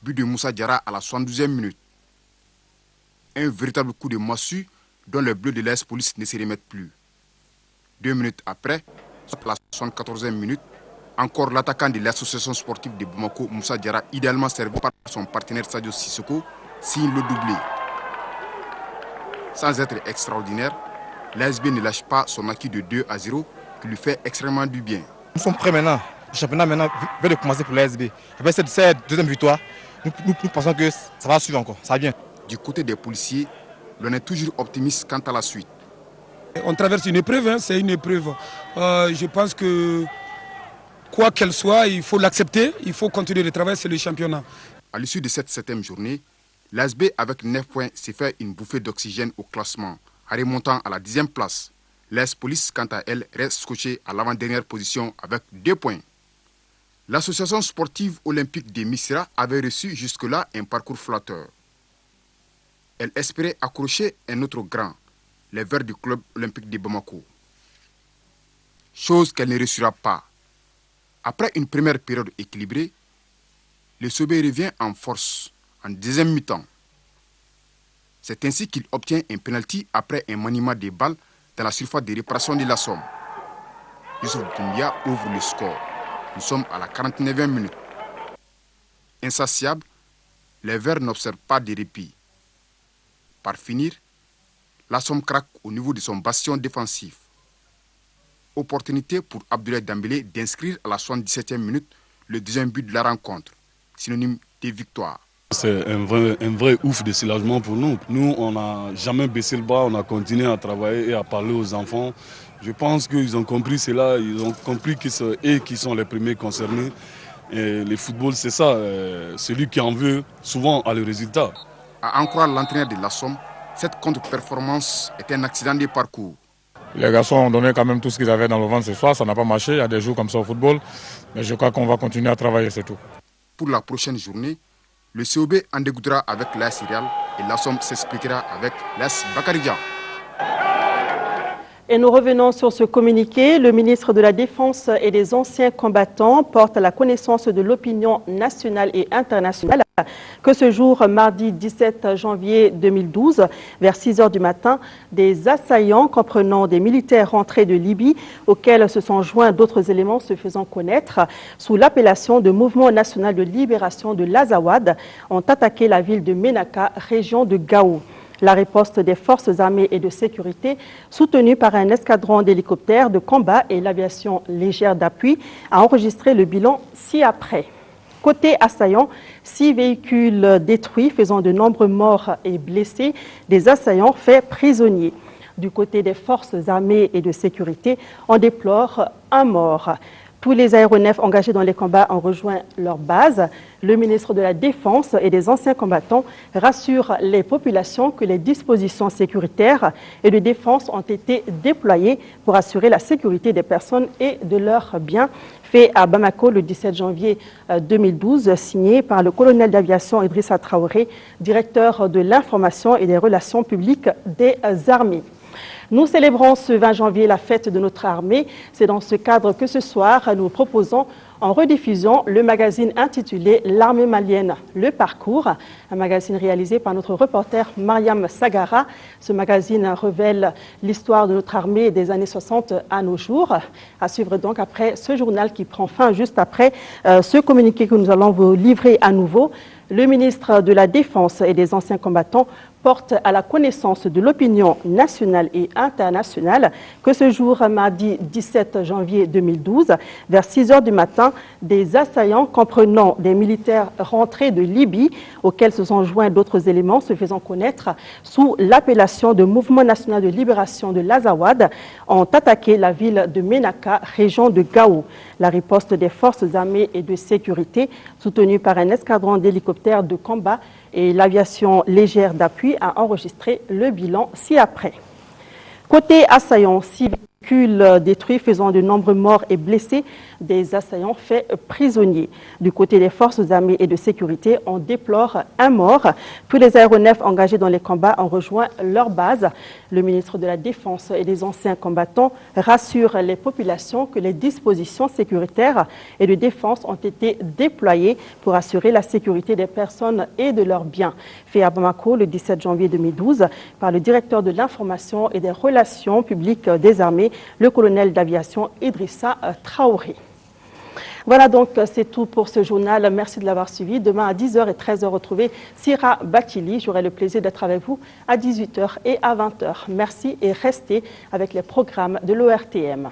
But de Moussa Diarra à la 72e minute. Un véritable coup de massue dont les bleus de l'AS Police ne se remettent plus. 2 minutes après, à la 74e minute, encore l'attaquant de l'association sportive de Bamako, Moussa Diarra, idéalement servi par son partenaire Sadio Sissoko, signe le doublé. Sans être extraordinaire, l'ASB ne lâche pas son acquis de 2-0 qui lui fait extrêmement du bien. Nous sommes prêts maintenant. Le championnat maintenant vient de commencer pour l'ASB. Avec cette deuxième victoire, nous pensons que ça va suivre encore, ça va bien. Du côté des policiers, l'on est toujours optimiste quant à la suite. On traverse une épreuve, c'est une épreuve. Je pense que quoi qu'elle soit, il faut l'accepter, il faut continuer le travail, c'est le championnat. À l'issue de cette 7e journée, l'ASB avec 9 points s'est fait une bouffée d'oxygène au classement, en remontant à la 10e place. L'AS Police, quant à elle, reste scotchée à l'avant-dernière position avec 2 points. L'association sportive olympique de Missira avait reçu jusque-là un parcours flatteur. Elle espérait accrocher un autre grand, les Verts du club olympique de Bamako. Chose qu'elle ne reçura pas. Après une première période équilibrée, le Sobé revient en force en deuxième mi-temps. C'est ainsi qu'il obtient un penalty après un maniement des balles dans la surface de réparation de la Somme. Youssouf Doumbia ouvre le score. Nous sommes à la 49e minute. Insatiables, les Verts n'observent pas de répit. Par finir, la Somme craque au niveau de son bastion défensif. Opportunité pour Abdoulaye Dembélé d'inscrire à la 77e minute le deuxième but de la rencontre, synonyme de victoire. C'est un vrai ouf de soulagement pour nous. Nous, on n'a jamais baissé le bras, on a continué à travailler et à parler aux enfants. Je pense qu'ils ont compris cela, ils ont compris que c'est eux qui sont les premiers concernés. Et le football, c'est ça. Celui qui en veut, souvent, a le résultat. À en croire l'entraîneur de la Somme, cette contre-performance est un accident de parcours. Les garçons ont donné quand même tout ce qu'ils avaient dans le ventre ce soir. Ça n'a pas marché. Il y a des jours comme ça au football. Mais je crois qu'on va continuer à travailler, c'est tout. Pour la prochaine journée, le COB en dégoûtera avec l'AS Syrial et la Somme s'expliquera avec l'AS Bakaridja. Et nous revenons sur ce communiqué. Le ministre de la Défense et des anciens combattants porte à la connaissance de l'opinion nationale et internationale que ce jour, mardi 17 janvier 2012, vers 6 h du matin, des assaillants comprenant des militaires rentrés de Libye, auxquels se sont joints d'autres éléments se faisant connaître, sous l'appellation de Mouvement national de libération de l'Azawad, ont attaqué la ville de Ménaka, région de Gao. La riposte des forces armées et de sécurité, soutenue par un escadron d'hélicoptères de combat et l'aviation légère d'appui, a enregistré le bilan ci-après. Côté assaillants, 6 véhicules détruits faisant de nombreux morts et blessés, des assaillants faits prisonniers. Du côté des forces armées et de sécurité, on déplore un mort. Tous les aéronefs engagés dans les combats ont rejoint leur base. Le ministre de la Défense et des anciens combattants rassure les populations que les dispositions sécuritaires et de défense ont été déployées pour assurer la sécurité des personnes et de leurs biens. Fait à Bamako le 17 janvier 2012, signé par le colonel d'aviation Idrissa Traoré, directeur de l'information et des relations publiques des armées. Nous célébrons ce 20 janvier la fête de notre armée. C'est dans ce cadre que ce soir, nous proposons en rediffusion le magazine intitulé L'armée malienne, le parcours, un magazine réalisé par notre reporter Mariam Sagara. Ce magazine révèle l'histoire de notre armée des années 60 à nos jours. À suivre donc après ce journal qui prend fin juste après ce communiqué que nous allons vous livrer à nouveau. Le ministre de la Défense et des anciens combattants porte à la connaissance de l'opinion nationale et internationale que ce jour, mardi 17 janvier 2012, vers 6 h du matin, des assaillants comprenant des militaires rentrés de Libye, auxquels se sont joints d'autres éléments se faisant connaître sous l'appellation de Mouvement national de libération de l'Azawad, ont attaqué la ville de Ménaka, région de Gao. La riposte des forces armées et de sécurité, soutenue par un escadron d'hélicoptères de combat et l'aviation légère d'appui, a enregistré le bilan ci-après. Côté assaillants, 6 véhicules détruits faisant de nombreux morts et blessés, des assaillants faits prisonniers. Du côté des forces armées et de sécurité, on déplore un mort. Tous les aéronefs engagés dans les combats ont rejoint leur base. Le ministre de la Défense et des anciens combattants rassure les populations que les dispositions sécuritaires et de défense ont été déployées pour assurer la sécurité des personnes et de leurs biens. Fait à Bamako le 17 janvier 2012 par le directeur de l'information et des relations publiques des armées, le colonel d'aviation Idrissa Traoré. Voilà donc, c'est tout pour ce journal. Merci de l'avoir suivi. Demain à 10 h et 13 h, retrouvez Sira Bakili. J'aurai le plaisir d'être avec vous à 18 h et à 20 h. Merci et restez avec les programmes de l'ORTM.